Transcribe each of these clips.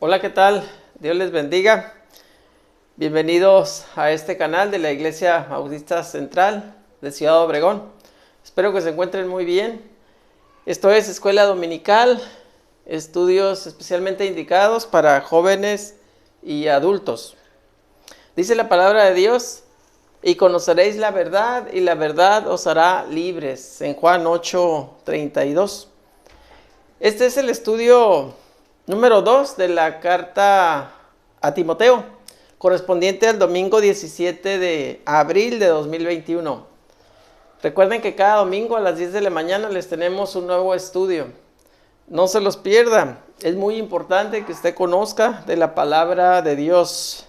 Hola, ¿qué tal? Dios les bendiga. Bienvenidos a este canal de la Iglesia Bautista Central de Ciudad Obregón. Espero que se encuentren muy bien. Esto es Escuela Dominical, estudios especialmente indicados para jóvenes y adultos. Dice la palabra de Dios: y conoceréis la verdad, y la verdad os hará libres, en Juan 8:32. Este es el estudio número 2 de la carta a Timoteo, correspondiente al domingo 17 de abril de 2021. Recuerden que cada domingo a las 10 de la mañana les tenemos un nuevo estudio. No se los pierdan. Es muy importante que usted conozca de la palabra de Dios.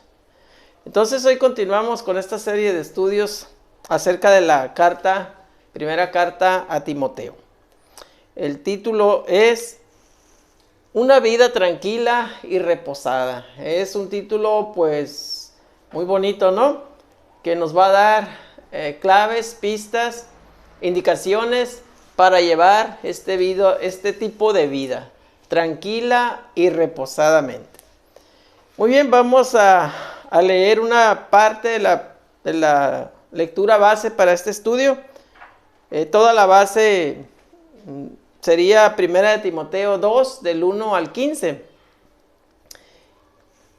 Entonces hoy continuamos con esta serie de estudios acerca de la primera carta a Timoteo. El título es Una vida tranquila y reposada. Es un título pues muy bonito, ¿no? Que nos va a dar claves, pistas, indicaciones para llevar este tipo de vida tranquila y reposadamente. Muy bien, vamos a leer una parte de la lectura base para este estudio. Toda la base sería 1 de Timoteo 2, del 1 al 15.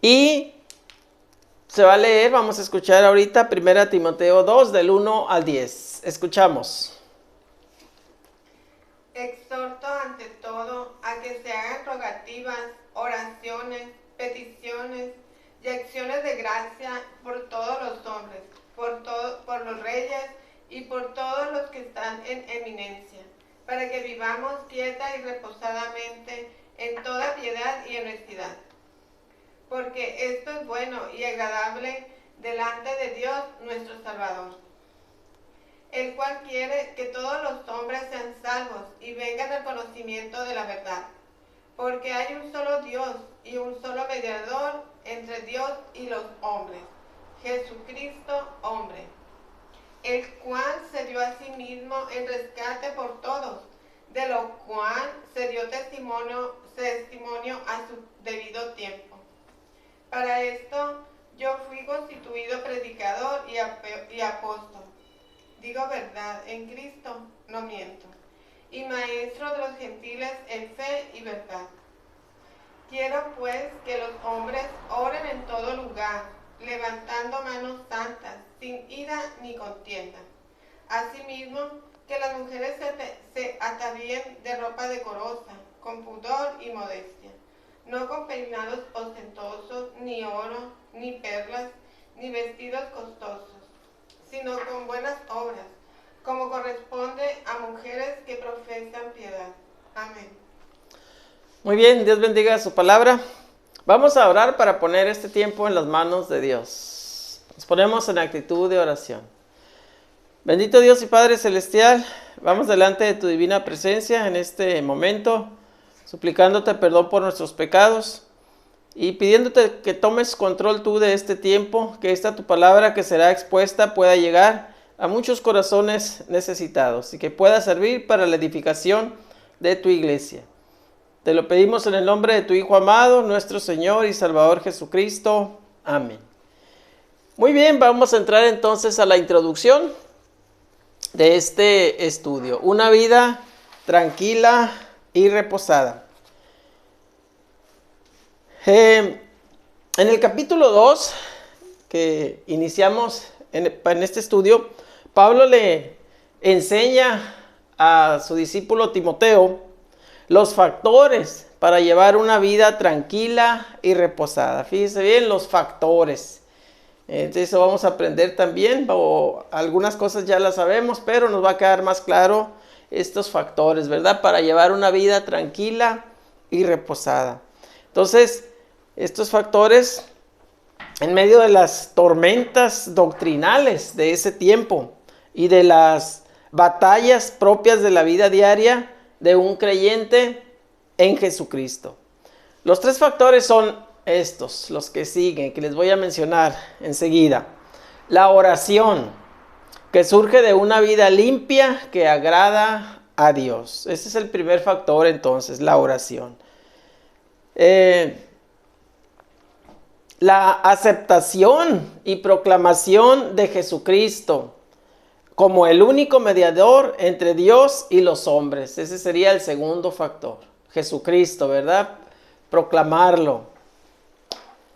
Y se va a leer, vamos a escuchar ahorita 1 Timoteo 2, del 1 al 10. Escuchamos. Exhorto ante todo a que se hagan rogativas, oraciones, peticiones y acciones de gracia por todos los hombres, por los reyes y por todos los que están en eminencia, para que vivamos quieta y reposadamente en toda piedad y honestidad. Porque esto es bueno y agradable delante de Dios nuestro Salvador, el cual quiere que todos los hombres sean salvos y vengan al conocimiento de la verdad. Porque hay un solo Dios y un solo mediador entre Dios y los hombres, Jesucristo hombre, el cual se dio a sí mismo en rescate por todos, de lo cual se dio testimonio a su debido tiempo. Para esto yo fui constituido predicador y apóstol. Digo verdad, en Cristo no miento. Y maestro de los gentiles en fe y verdad. Quiero pues que los hombres oren en todo lugar, levantando manos santas, sin ira ni contienda. Asimismo, que las mujeres se atavíen de ropa decorosa, con pudor y modestia, no con peinados ostentosos, ni oro, ni perlas, ni vestidos costosos, sino con buenas obras, como corresponde a mujeres que profesan piedad. Amén. Muy bien, Dios bendiga su palabra. Vamos a orar para poner este tiempo en las manos de Dios. Nos ponemos en actitud de oración. Bendito Dios y Padre Celestial, vamos delante de tu divina presencia en este momento, suplicándote perdón por nuestros pecados y pidiéndote que tomes control tú de este tiempo, que esta tu palabra que será expuesta pueda llegar a muchos corazones necesitados y que pueda servir para la edificación de tu iglesia. Te lo pedimos en el nombre de tu Hijo amado, nuestro Señor y Salvador Jesucristo. Amén. Muy bien, vamos a entrar entonces a la introducción de este estudio. Una vida tranquila y reposada. En el capítulo 2 que iniciamos en este estudio, Pablo le enseña a su discípulo Timoteo los factores para llevar una vida tranquila y reposada. Fíjense bien, los factores. Entonces eso vamos a aprender también, o algunas cosas ya las sabemos, pero nos va a quedar más claro estos factores, ¿verdad? Para llevar una vida tranquila y reposada. Entonces, estos factores, en medio de las tormentas doctrinales de ese tiempo y de las batallas propias de la vida diaria de un creyente en Jesucristo. Los tres factores son estos, los que siguen, que les voy a mencionar enseguida. La oración, que surge de una vida limpia que agrada a Dios. Ese es el primer factor entonces, la oración. la aceptación y proclamación de Jesucristo como el único mediador entre Dios y los hombres. Ese sería el segundo factor. Jesucristo, ¿verdad? Proclamarlo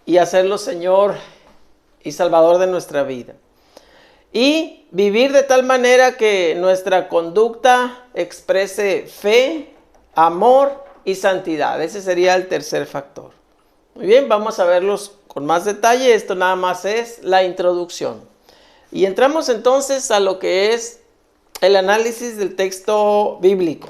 y hacerlo Señor y Salvador de nuestra vida. Y vivir de tal manera que nuestra conducta exprese fe, amor y santidad. Ese sería el tercer factor. Muy bien, vamos a verlos con más detalle. Esto nada más es la introducción. Y entramos entonces a lo que es el análisis del texto bíblico.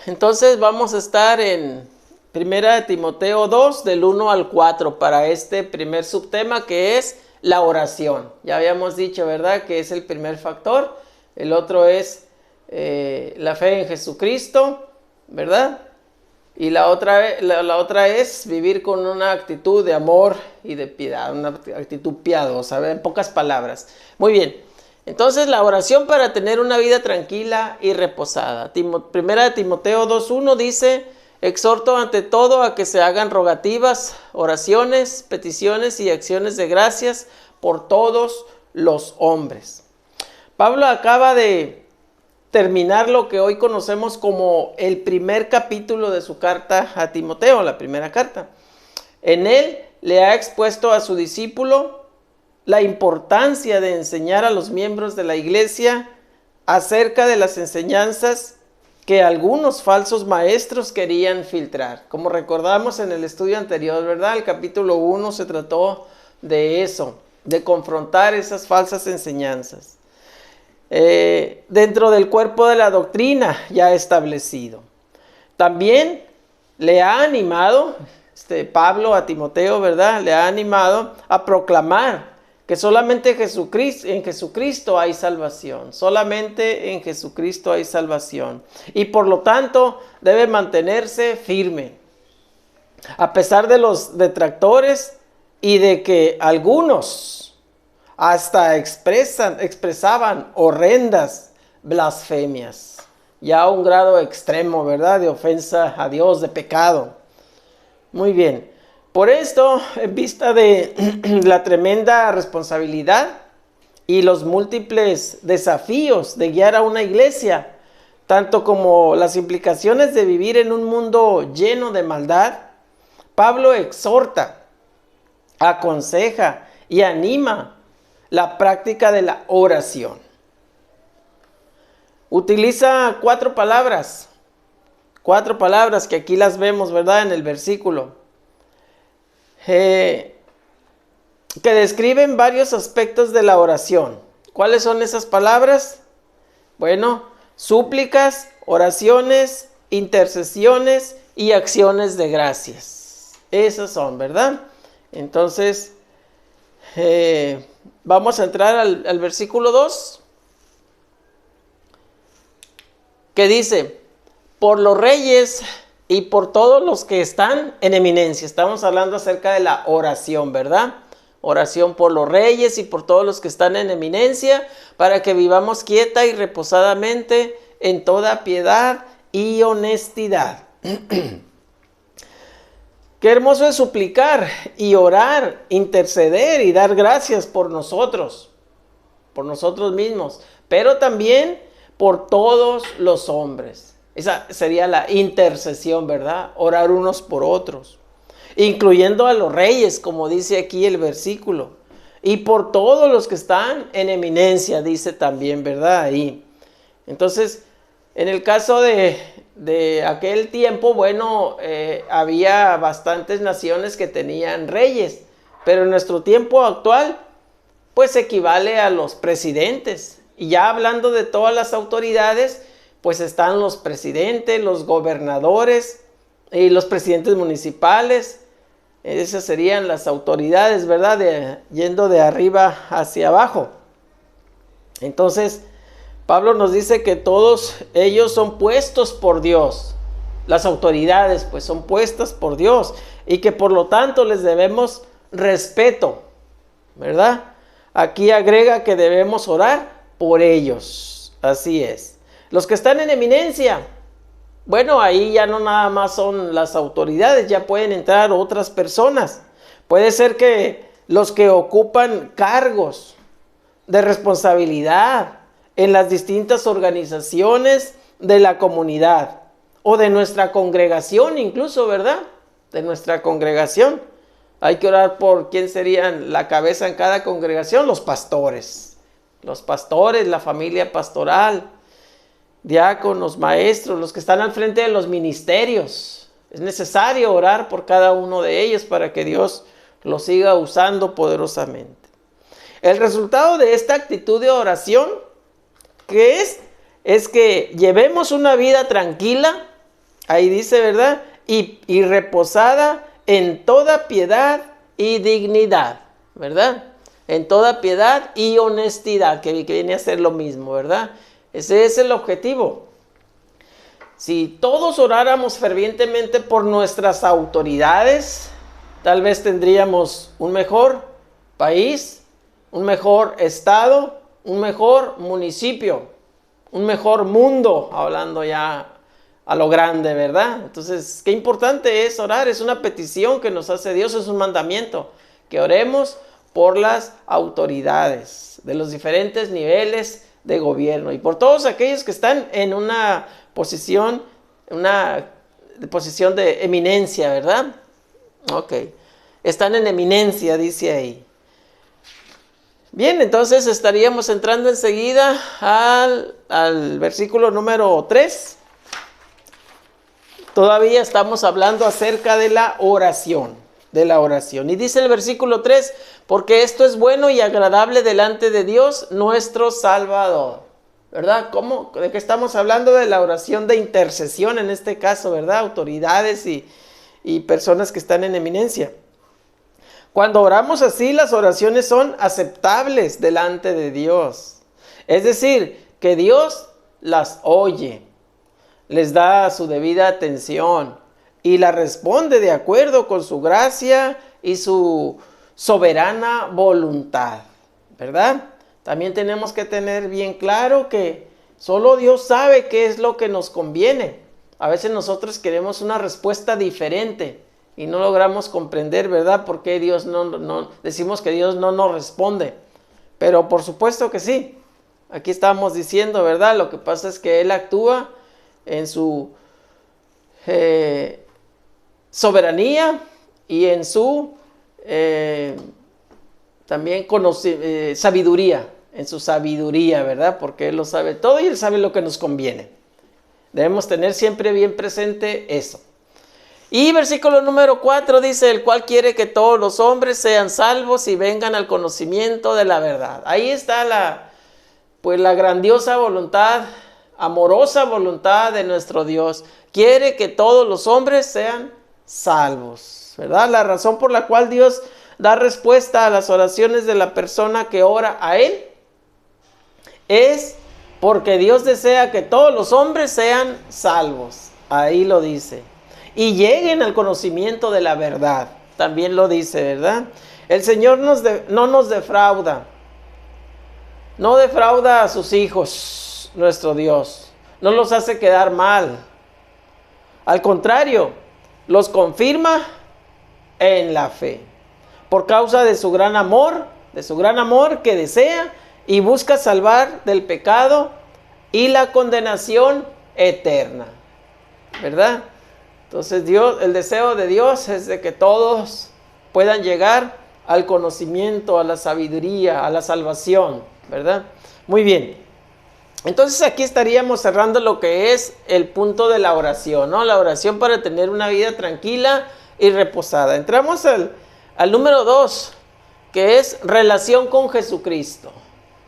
Entonces vamos a estar en 1 Timoteo 2, del 1 al 4, para este primer subtema que es la oración. Ya habíamos dicho, ¿verdad?, que es el primer factor. El otro es la fe en Jesucristo, ¿verdad? Y la otra es vivir con una actitud de amor y de piedad, una actitud piadosa, ¿verdad? En pocas palabras. Muy bien. Entonces, la oración para tener una vida tranquila y reposada. Primera de Timoteo 2:1 dice: exhorto ante todo a que se hagan rogativas, oraciones, peticiones y acciones de gracias por todos los hombres. Pablo acaba de terminar lo que hoy conocemos como el primer capítulo de su carta a Timoteo, la primera carta. En él le ha expuesto a su discípulo la importancia de enseñar a los miembros de la iglesia acerca de las enseñanzas que algunos falsos maestros querían filtrar. Como recordamos en el estudio anterior, ¿verdad? El capítulo 1 se trató de eso, de confrontar esas falsas enseñanzas dentro del cuerpo de la doctrina ya establecido. También le ha animado Pablo a Timoteo, ¿verdad? Le ha animado a proclamar que solamente en Jesucristo hay salvación. Solamente en Jesucristo hay salvación. Y por lo tanto debe mantenerse firme. A pesar de los detractores y de que algunos hasta expresaban horrendas blasfemias. Ya a un grado extremo, ¿verdad? De ofensa a Dios, de pecado. Muy bien. Por esto, en vista de la tremenda responsabilidad y los múltiples desafíos de guiar a una iglesia, tanto como las implicaciones de vivir en un mundo lleno de maldad, Pablo exhorta, aconseja y anima la práctica de la oración. Utiliza cuatro palabras que aquí las vemos, ¿verdad? En el versículo. Que describen varios aspectos de la oración. ¿Cuáles son esas palabras? Bueno, súplicas, oraciones, intercesiones y acciones de gracias. Esas son, ¿verdad? Entonces, vamos a entrar al versículo 2, que dice: por los reyes y por todos los que están en eminencia. Estamos hablando acerca de la oración, ¿verdad? Oración por los reyes y por todos los que están en eminencia, para que vivamos quieta y reposadamente en toda piedad y honestidad. Qué hermoso es suplicar y orar, interceder y dar gracias por nosotros mismos, pero también por todos los hombres. Esa sería la intercesión, ¿verdad? Orar unos por otros, incluyendo a los reyes, como dice aquí el versículo, y por todos los que están en eminencia, dice también, ¿verdad? Ahí. Entonces, en el caso de aquel tiempo, bueno, había bastantes naciones que tenían reyes, pero en nuestro tiempo actual, pues equivale a los presidentes. Y ya hablando de todas las autoridades, pues están los presidentes, los gobernadores y los presidentes municipales. Esas serían las autoridades, ¿verdad? Yendo de arriba hacia abajo. Entonces, Pablo nos dice que todos ellos son puestos por Dios. Las autoridades, pues, son puestas por Dios. Y que por lo tanto les debemos respeto, ¿verdad? Aquí agrega que debemos orar por ellos. Así es. Los que están en eminencia, bueno, ahí ya no nada más son las autoridades, ya pueden entrar otras personas. Puede ser que los que ocupan cargos de responsabilidad en las distintas organizaciones de la comunidad o de nuestra congregación incluso, ¿verdad? De nuestra congregación. Hay que orar por quién serían la cabeza en cada congregación, los pastores. Los pastores, la familia pastoral, diáconos, maestros, los que están al frente de los ministerios. Es necesario orar por cada uno de ellos para que Dios los siga usando poderosamente. El resultado de esta actitud de oración, ¿qué es? Es que llevemos una vida tranquila, ahí dice, ¿verdad? Y reposada en toda piedad y dignidad, ¿verdad? En toda piedad y honestidad, que viene a ser lo mismo, ¿verdad? Ese es el objetivo. Si todos oráramos fervientemente por nuestras autoridades, tal vez tendríamos un mejor país, un mejor estado, un mejor municipio, un mejor mundo, hablando ya a lo grande, ¿verdad? Entonces, qué importante es orar, es una petición que nos hace Dios, es un mandamiento, que oremos por las autoridades de los diferentes niveles de gobierno y por todos aquellos que están en una posición de eminencia, ¿verdad? Ok, están en eminencia, dice ahí. Bien, entonces estaríamos entrando enseguida al versículo número 3. Todavía estamos hablando acerca de la oración. Y dice el versículo 3, porque esto es bueno y agradable delante de Dios nuestro Salvador. ¿Verdad? ¿Cómo? ¿De qué estamos hablando? De la oración de intercesión en este caso, ¿verdad? Autoridades y personas que están en eminencia. Cuando oramos así, las oraciones son aceptables delante de Dios. Es decir, que Dios las oye, les da su debida atención y la responde de acuerdo con su gracia y su soberana voluntad, ¿verdad? También tenemos que tener bien claro que solo Dios sabe qué es lo que nos conviene. A veces nosotros queremos una respuesta diferente y no logramos comprender, ¿verdad? Por qué Dios no decimos que Dios no nos responde. Pero por supuesto que sí. Aquí estamos diciendo, ¿verdad? Lo que pasa es que Él actúa en su soberanía y en su también sabiduría, en su sabiduría, ¿verdad? Porque Él lo sabe todo y Él sabe lo que nos conviene. Debemos tener siempre bien presente eso. Y versículo número 4 dice, el cual quiere que todos los hombres sean salvos y vengan al conocimiento de la verdad. Ahí está la grandiosa voluntad, amorosa voluntad de nuestro Dios. Quiere que todos los hombres sean salvos, ¿verdad? La razón por la cual Dios da respuesta a las oraciones de la persona que ora a Él es porque Dios desea que todos los hombres sean salvos. Ahí lo dice. Y lleguen al conocimiento de la verdad. También lo dice, ¿verdad? El Señor no nos defrauda. No defrauda a sus hijos, nuestro Dios. No los hace quedar mal. Al contrario, los confirma en la fe. Por causa de su gran amor que desea y busca salvar del pecado y la condenación eterna. ¿Verdad? Entonces el deseo de Dios es de que todos puedan llegar al conocimiento, a la sabiduría, a la salvación, ¿verdad? Muy bien. Entonces aquí estaríamos cerrando lo que es el punto de la oración, ¿no? La oración para tener una vida tranquila y reposada. Entramos al número 2, que es relación con Jesucristo.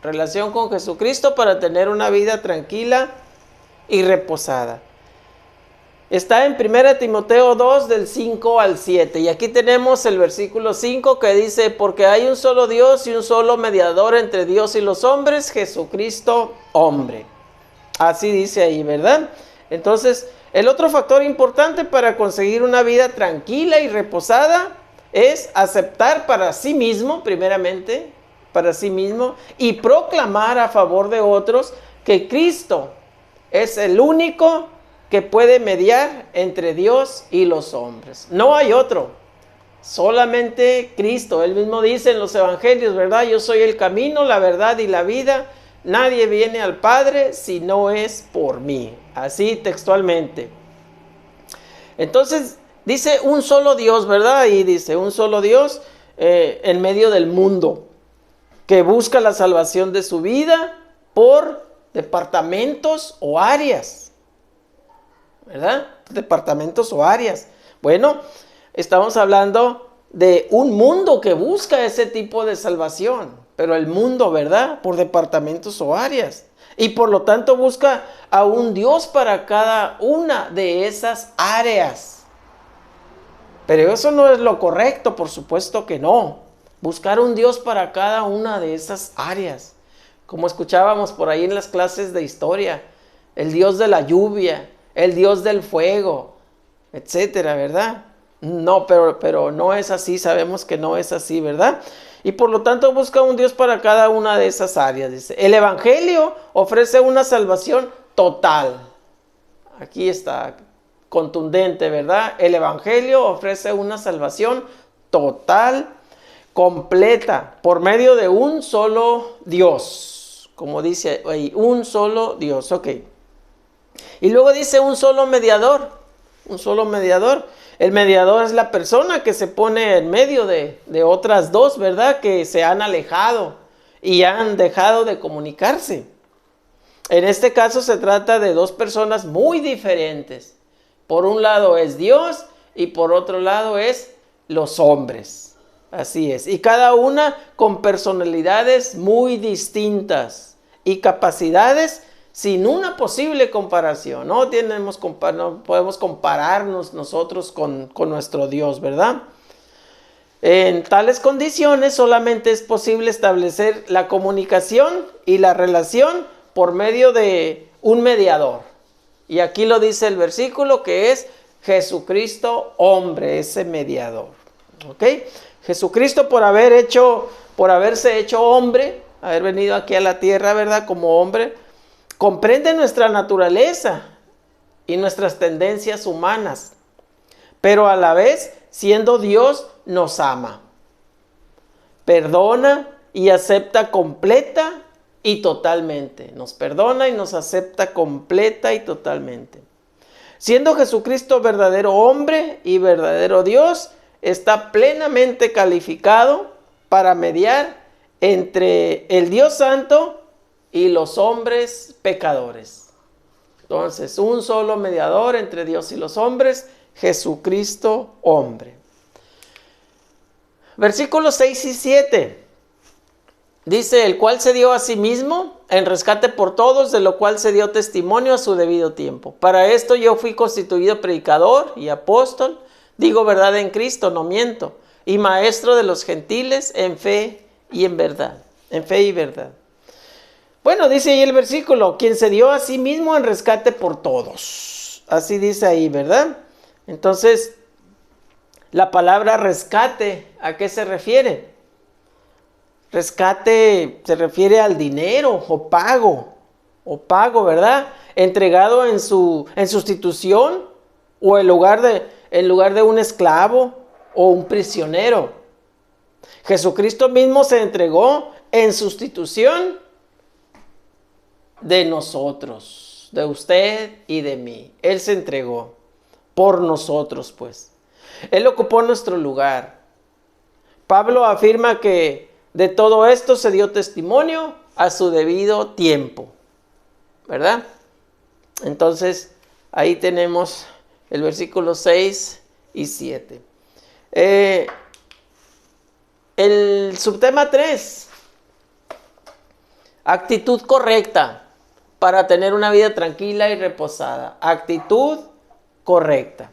Relación con Jesucristo para tener una vida tranquila y reposada. Está en 1 Timoteo 2 del 5 al 7 y aquí tenemos el versículo 5 que dice, porque hay un solo Dios y un solo mediador entre Dios y los hombres, Jesucristo hombre. Así dice ahí, ¿verdad? Entonces, el otro factor importante para conseguir una vida tranquila y reposada es aceptar para sí mismo, primeramente, para sí mismo, y proclamar a favor de otros que Cristo es el único que puede mediar entre Dios y los hombres. No hay otro. Solamente Cristo. Él mismo dice en los evangelios, ¿verdad? Yo soy el camino, la verdad y la vida. Nadie viene al Padre si no es por mí. Así textualmente. Entonces dice un solo Dios, ¿verdad? Y dice un solo Dios en medio del mundo, que busca la salvación de su vida por departamentos o áreas, ¿verdad? Departamentos o áreas. Bueno, estamos hablando de un mundo que busca ese tipo de salvación, pero el mundo, ¿verdad? Por departamentos o áreas. Y por lo tanto busca a un Dios para cada una de esas áreas. Pero eso no es lo correcto, por supuesto que no. Buscar un Dios para cada una de esas áreas. Como escuchábamos por ahí en las clases de historia. El Dios de la lluvia, el Dios del fuego, etcétera, ¿verdad? No, pero no es así, sabemos que no es así, ¿verdad? Y por lo tanto busca un Dios para cada una de esas áreas, dice. El Evangelio ofrece una salvación total. Aquí está, contundente, ¿verdad? El Evangelio ofrece una salvación total, completa, por medio de un solo Dios. Como dice ahí, un solo Dios, ok. Y luego dice un solo mediador, un solo mediador. El mediador es la persona que se pone en medio de otras dos, ¿verdad? Que se han alejado y han dejado de comunicarse. En este caso se trata de dos personas muy diferentes. Por un lado es Dios y por otro lado es los hombres. Así es. Y cada una con personalidades muy distintas y capacidades sin una posible comparación. No podemos compararnos nosotros con nuestro Dios, ¿verdad? En tales condiciones solamente es posible establecer la comunicación y la relación por medio de un mediador. Y aquí lo dice el versículo, que es Jesucristo hombre, ese mediador. ¿Ok? Jesucristo por haberse hecho hombre, haber venido aquí a la tierra, ¿verdad? Como hombre, comprende nuestra naturaleza y nuestras tendencias humanas, pero a la vez, siendo Dios, nos ama, perdona y acepta completa y totalmente. Nos perdona y nos acepta completa y totalmente. Siendo Jesucristo verdadero hombre y verdadero Dios, está plenamente calificado para mediar entre el Dios Santo y los hombres pecadores. Entonces, un solo mediador entre Dios y los hombres, Jesucristo hombre. Versículos 6 y 7. Dice, el cual se dio a sí mismo en rescate por todos, de lo cual se dio testimonio a su debido tiempo. Para esto yo fui constituido predicador y apóstol, digo verdad en Cristo, no miento, y maestro de los gentiles en fe y en verdad. En fe y verdad. Bueno, dice ahí el versículo, quien se dio a sí mismo en rescate por todos. Así dice ahí, ¿verdad? Entonces, la palabra rescate, ¿a qué se refiere? Rescate se refiere al dinero o pago, ¿verdad? Entregado en sustitución o en lugar de un esclavo o un prisionero. Jesucristo mismo se entregó en sustitución de nosotros, de usted y de mí. Él se entregó por nosotros, pues. Él ocupó nuestro lugar. Pablo afirma que de todo esto se dio testimonio a su debido tiempo, ¿verdad? Entonces, ahí tenemos el versículo 6 y 7. El subtema 3. Actitud correcta para tener una vida tranquila y reposada. Actitud correcta.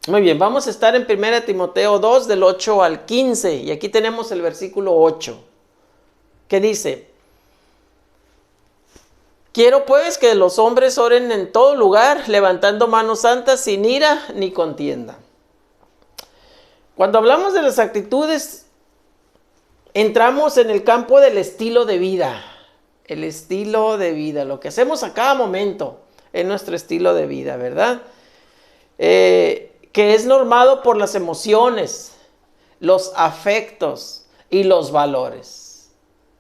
Muy bien, vamos a estar en 1 Timoteo 2 del 8 al 15 y aquí tenemos el versículo 8 que dice: quiero pues que los hombres oren en todo lugar, levantando manos santas sin ira ni contienda. Cuando hablamos de las actitudes, entramos en el campo del estilo de vida. El estilo de vida, lo que hacemos a cada momento. en nuestro estilo de vida, ¿verdad? Que es normado por las emociones, los afectos y los valores.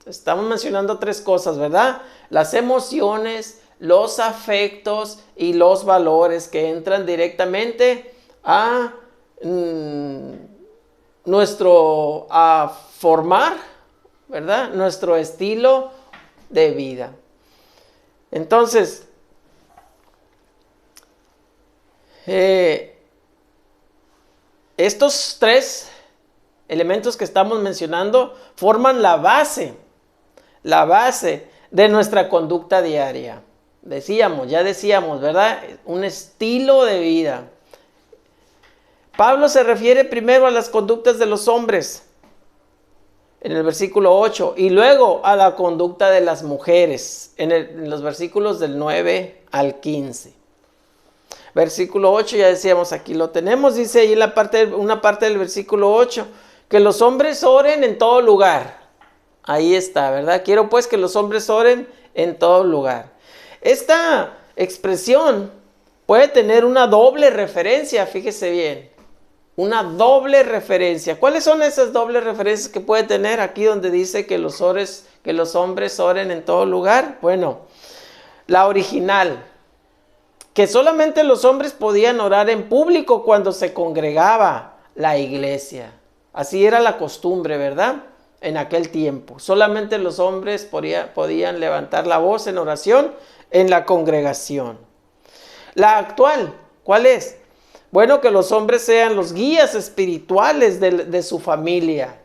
Estamos mencionando tres cosas, ¿verdad? Las emociones, los afectos y los valores que entran directamente a formar, ¿verdad? Nuestro estilo de vida. Entonces, estos tres elementos que estamos mencionando forman la base de nuestra conducta diaria. Ya decíamos, ¿verdad? Un estilo de vida. Pablo se refiere primero a las conductas de los hombres, en el versículo 8, y luego a la conducta de las mujeres, en los versículos del 9 al 15. Versículo 8, ya decíamos, aquí lo tenemos, dice ahí una parte del versículo 8, que los hombres oren en todo lugar. Ahí está, ¿verdad? Quiero pues que los hombres oren en todo lugar. Esta expresión puede tener una doble referencia, fíjese bien. Una doble referencia. ¿Cuáles son esas dobles referencias que puede tener aquí donde dice que los hombres oren en todo lugar? Bueno, la original, que solamente los hombres podían orar en público cuando se congregaba la iglesia. Así era la costumbre, ¿verdad? En aquel tiempo. Solamente los hombres podían levantar la voz en oración en la congregación. La actual, ¿cuál es? Bueno, que los hombres sean los guías espirituales de su familia.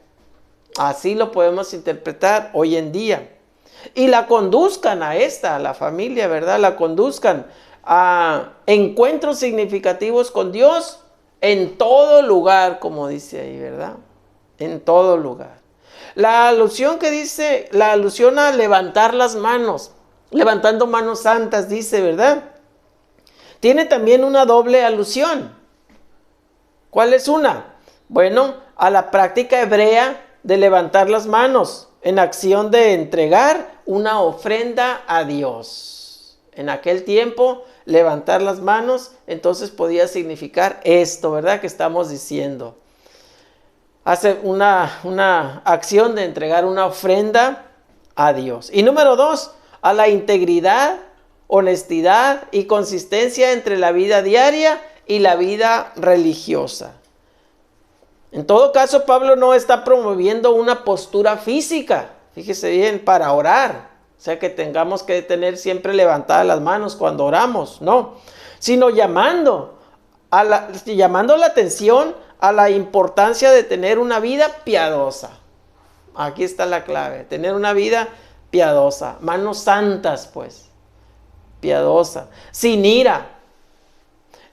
Así lo podemos interpretar hoy en día. Y la conduzcan a la familia, ¿verdad? La conduzcan a encuentros significativos con Dios en todo lugar, como dice ahí, ¿verdad? En todo lugar. La alusión a levantar las manos, levantando manos santas, dice, ¿verdad? Tiene también una doble alusión. ¿Cuál es una? Bueno, a la práctica hebrea de levantar las manos en acción de entregar una ofrenda a Dios. En aquel tiempo, levantar las manos, entonces podía significar esto, ¿verdad? Que estamos diciendo. Hace una acción de entregar una ofrenda a Dios. Y número 2, a la integridad, honestidad y consistencia entre la vida diaria y la vida religiosa. En todo caso, Pablo no está promoviendo una postura física, fíjese bien, para orar. O sea, que tengamos que tener siempre levantadas las manos cuando oramos, no. Sino llamando la atención a la importancia de tener una vida piadosa. Aquí está la clave, tener una vida piadosa, manos santas pues, piadosa, sin ira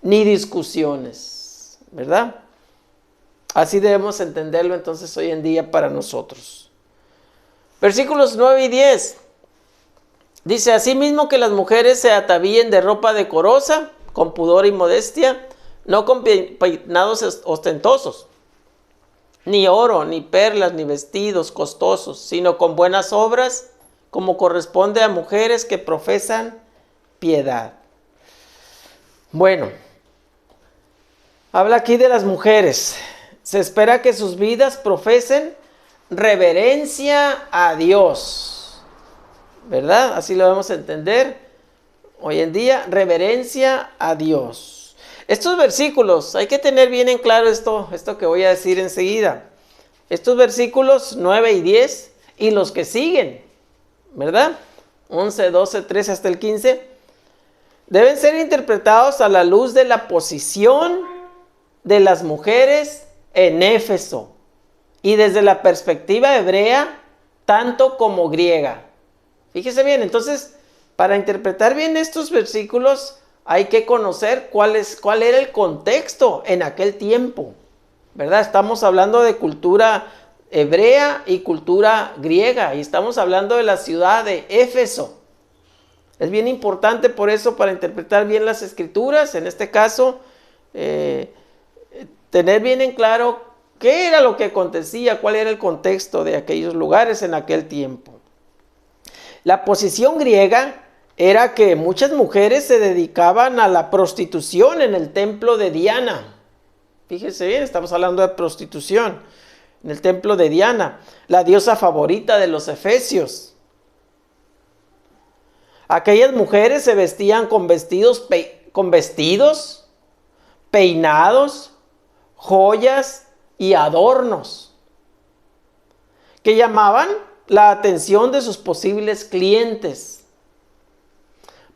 ni discusiones, ¿verdad? Así debemos entenderlo entonces hoy en día para nosotros. Versículos 9 y 10. Dice, asimismo que las mujeres se atavíen de ropa decorosa, con pudor y modestia, no con peinados ostentosos, ni oro, ni perlas, ni vestidos costosos, sino con buenas obras, como corresponde a mujeres que profesan piedad. Bueno, habla aquí de las mujeres. Se espera que sus vidas profesen reverencia a Dios, ¿verdad? Así lo debemos entender hoy en día, reverencia a Dios. Estos versículos, hay que tener bien en claro esto que voy a decir enseguida. Estos versículos 9 y 10 y los que siguen, ¿verdad? 11, 12, 13 hasta el 15, deben ser interpretados a la luz de la posición de las mujeres en Éfeso y desde la perspectiva hebrea, tanto como griega. Fíjese bien, entonces, para interpretar bien estos versículos, hay que conocer cuál era el contexto en aquel tiempo, ¿verdad? Estamos hablando de cultura hebrea y cultura griega, y estamos hablando de la ciudad de Éfeso. Es bien importante por eso, para interpretar bien las escrituras, en este caso, tener bien en claro qué era lo que acontecía, cuál era el contexto de aquellos lugares en aquel tiempo. La posición griega era que muchas mujeres se dedicaban a la prostitución en el templo de Diana. Fíjense bien, estamos hablando de prostitución en el templo de Diana, la diosa favorita de los efesios. Aquellas mujeres se vestían con vestidos, peinados, joyas y adornos que llamaban la atención de sus posibles clientes.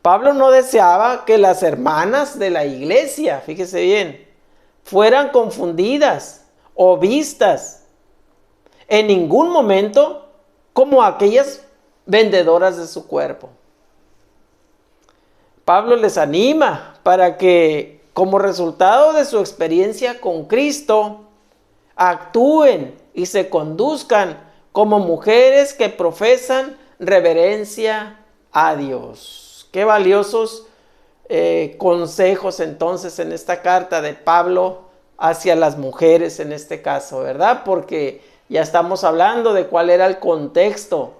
Pablo no deseaba que las hermanas de la iglesia, fíjese bien, fueran confundidas o vistas en ningún momento como aquellas vendedoras de su cuerpo. Pablo les anima para que, como resultado de su experiencia con Cristo, actúen y se conduzcan como mujeres que profesan reverencia a Dios. Qué valiosos consejos entonces en esta carta de Pablo hacia las mujeres en este caso, ¿verdad? Porque ya estamos hablando de cuál era el contexto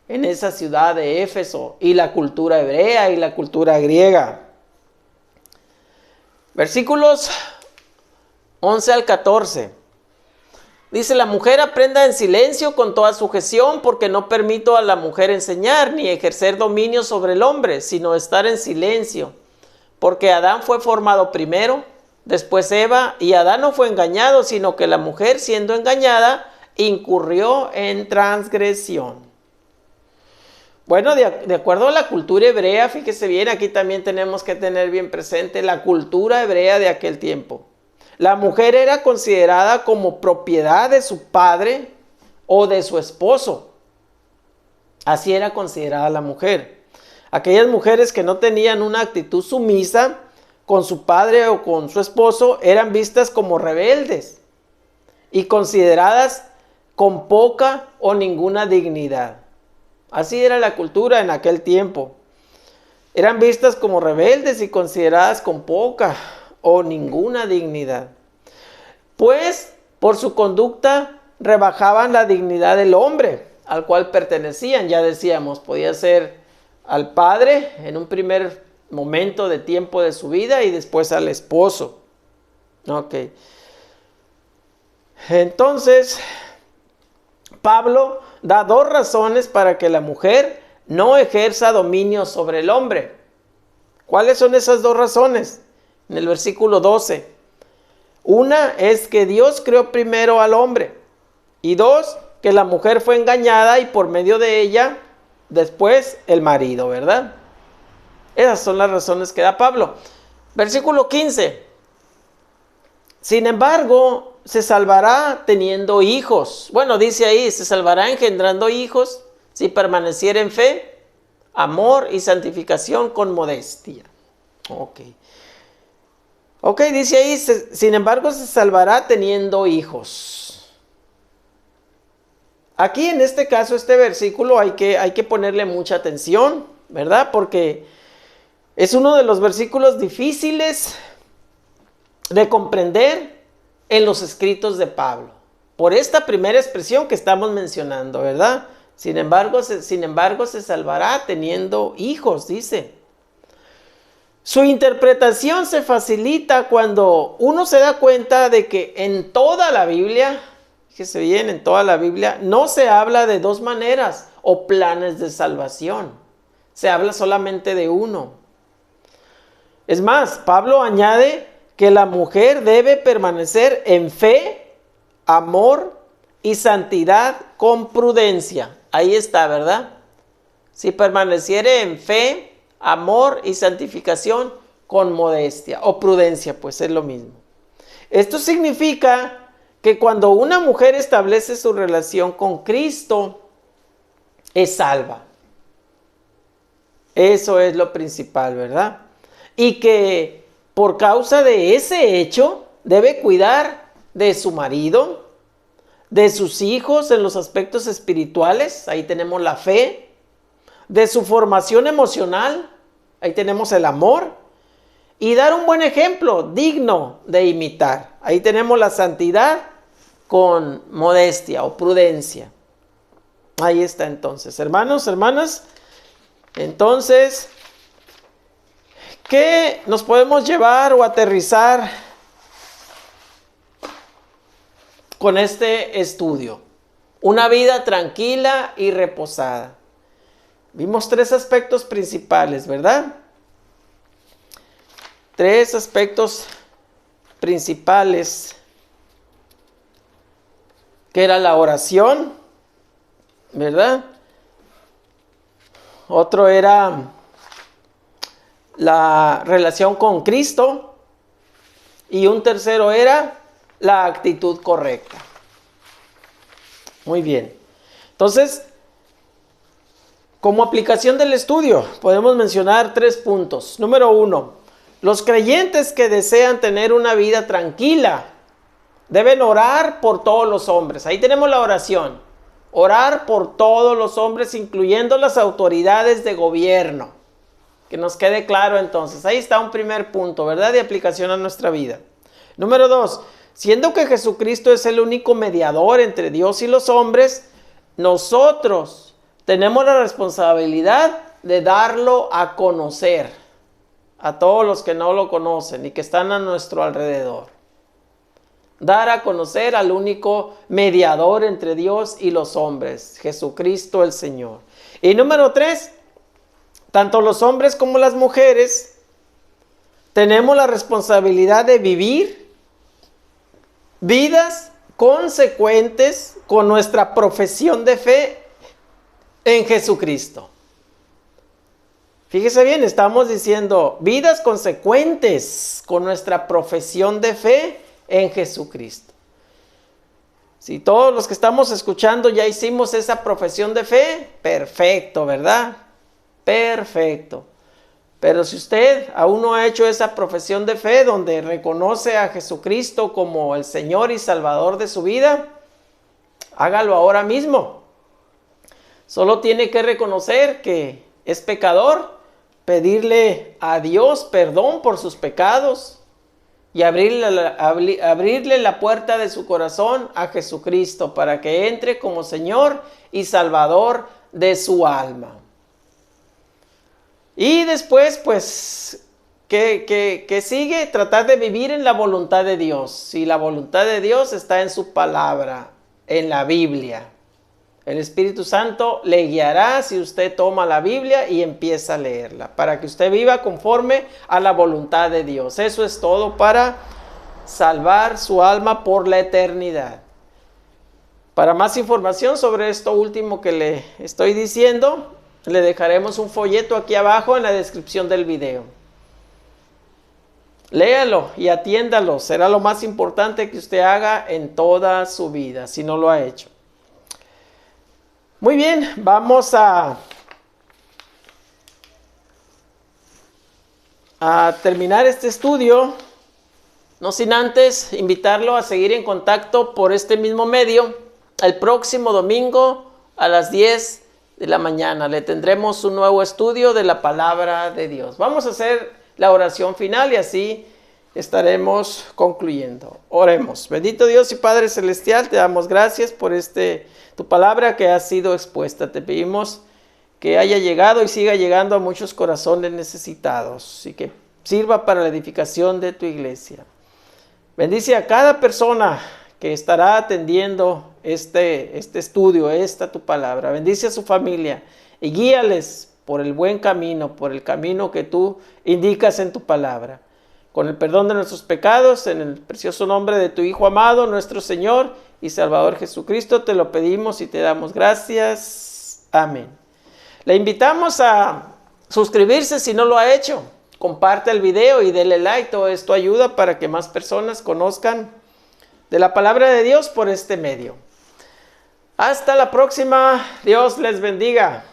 en esa ciudad de Éfeso y la cultura hebrea y la cultura griega. Versículos 11 al 14. Dice: la mujer aprenda en silencio con toda sujeción, porque no permito a la mujer enseñar ni ejercer dominio sobre el hombre, sino estar en silencio. Porque Adán fue formado primero, después Eva, y Adán no fue engañado, sino que la mujer, siendo engañada, incurrió en transgresión. Bueno, de acuerdo a la cultura hebrea, fíjese bien, aquí también tenemos que tener bien presente la cultura hebrea de aquel tiempo. La mujer era considerada como propiedad de su padre o de su esposo. Así era considerada la mujer. Aquellas mujeres que no tenían una actitud sumisa con su padre o con su esposo eran vistas como rebeldes y consideradas con poca o ninguna dignidad. Así era la cultura en aquel tiempo. Eran vistas como rebeldes y consideradas con poca o ninguna dignidad, pues por su conducta rebajaban la dignidad del hombre al cual pertenecían. Ya decíamos, podía ser al padre en un primer momento de tiempo de su vida y después al esposo. Ok. Entonces, Pablo da dos razones para que la mujer no ejerza dominio sobre el hombre. ¿Cuáles son esas dos razones? En el versículo 12. Una es que Dios creó primero al hombre. Y dos, que la mujer fue engañada y por medio de ella, después el marido, ¿verdad? Esas son las razones que da Pablo. Versículo 15. Sin embargo, se salvará teniendo hijos. Bueno, dice ahí, se salvará engendrando hijos si permaneciera en fe, amor y santificación con modestia. Ok, dice ahí, sin embargo, se salvará teniendo hijos. Aquí en este caso, este versículo hay que ponerle mucha atención, ¿verdad? Porque es uno de los versículos difíciles de comprender en los escritos de Pablo, por esta primera expresión que estamos mencionando, ¿verdad? Sin embargo, se salvará teniendo hijos, dice. Su interpretación se facilita cuando uno se da cuenta de que en toda la Biblia, fíjese bien, en toda la Biblia, no se habla de dos maneras o planes de salvación. Se habla solamente de uno. Es más, Pablo añade que la mujer debe permanecer en fe, amor y santidad con prudencia. Ahí está, ¿verdad? Si permaneciere en fe, amor y santificación con modestia o prudencia, pues es lo mismo. Esto significa que cuando una mujer establece su relación con Cristo, es salva. Eso es lo principal, ¿verdad? Y que por causa de ese hecho, debe cuidar de su marido, de sus hijos en los aspectos espirituales, ahí tenemos la fe, de su formación emocional, ahí tenemos el amor, y dar un buen ejemplo digno de imitar. Ahí tenemos la santidad con modestia o prudencia. Ahí está entonces, hermanos, hermanas. Entonces, ¿Qué nos podemos llevar o aterrizar con este estudio? Una vida tranquila y reposada. Vimos 3 aspectos principales, ¿verdad? 3 aspectos principales, que era la oración, ¿verdad? Otro era la relación con Cristo. Y un tercero era la actitud correcta. Muy bien. Entonces, como aplicación del estudio, podemos mencionar 3 puntos. Número 1, los creyentes que desean tener una vida tranquila deben orar por todos los hombres. Ahí tenemos la oración. Orar por todos los hombres, incluyendo las autoridades de gobierno. Que nos quede claro entonces. Ahí está un primer punto, ¿verdad? De aplicación a nuestra vida. Número 2, siendo que Jesucristo es el único mediador entre Dios y los hombres, nosotros tenemos la responsabilidad de darlo a conocer a todos los que no lo conocen y que están a nuestro alrededor. Dar a conocer al único mediador entre Dios y los hombres, Jesucristo el Señor. Y número 3, tanto los hombres como las mujeres tenemos la responsabilidad de vivir vidas consecuentes con nuestra profesión de fe en Jesucristo. Fíjese bien, estamos diciendo vidas consecuentes con nuestra profesión de fe en Jesucristo. Si todos los que estamos escuchando ya hicimos esa profesión de fe, perfecto, ¿verdad? Perfecto. Pero si usted aún no ha hecho esa profesión de fe donde reconoce a Jesucristo como el Señor y Salvador de su vida, hágalo ahora mismo. Solo tiene que reconocer que es pecador, pedirle a Dios perdón por sus pecados y abrirle la puerta de su corazón a Jesucristo para que entre como Señor y Salvador de su alma. Y después, pues, ¿qué sigue? Tratar de vivir en la voluntad de Dios. Si la voluntad de Dios está en su palabra, en la Biblia. El Espíritu Santo le guiará si usted toma la Biblia y empieza a leerla, para que usted viva conforme a la voluntad de Dios. Eso es todo para salvar su alma por la eternidad. Para más información sobre esto último que le estoy diciendo, le dejaremos un folleto aquí abajo en la descripción del video. Léalo y atiéndalo. Será lo más importante que usted haga en toda su vida, si no lo ha hecho. Muy bien, vamos a terminar este estudio, no sin antes invitarlo a seguir en contacto por este mismo medio. El próximo domingo a las 10 de la mañana le tendremos un nuevo estudio de la palabra de Dios. Vamos a hacer la oración final y así estaremos concluyendo. Oremos. Bendito Dios y Padre Celestial, te damos gracias por tu palabra que ha sido expuesta. Te pedimos que haya llegado y siga llegando a muchos corazones necesitados y que sirva para la edificación de tu iglesia. Bendice a cada persona que estará atendiendo este estudio, tu palabra. Bendice a su familia y guíales por el buen camino, por el camino que tú indicas en tu palabra. Con el perdón de nuestros pecados, en el precioso nombre de tu Hijo amado, nuestro Señor y Salvador Jesucristo, te lo pedimos y te damos gracias. Amén. Le invitamos a suscribirse si no lo ha hecho. Comparte el video y dele like. Todo esto ayuda para que más personas conozcan de la palabra de Dios por este medio. Hasta la próxima. Dios les bendiga.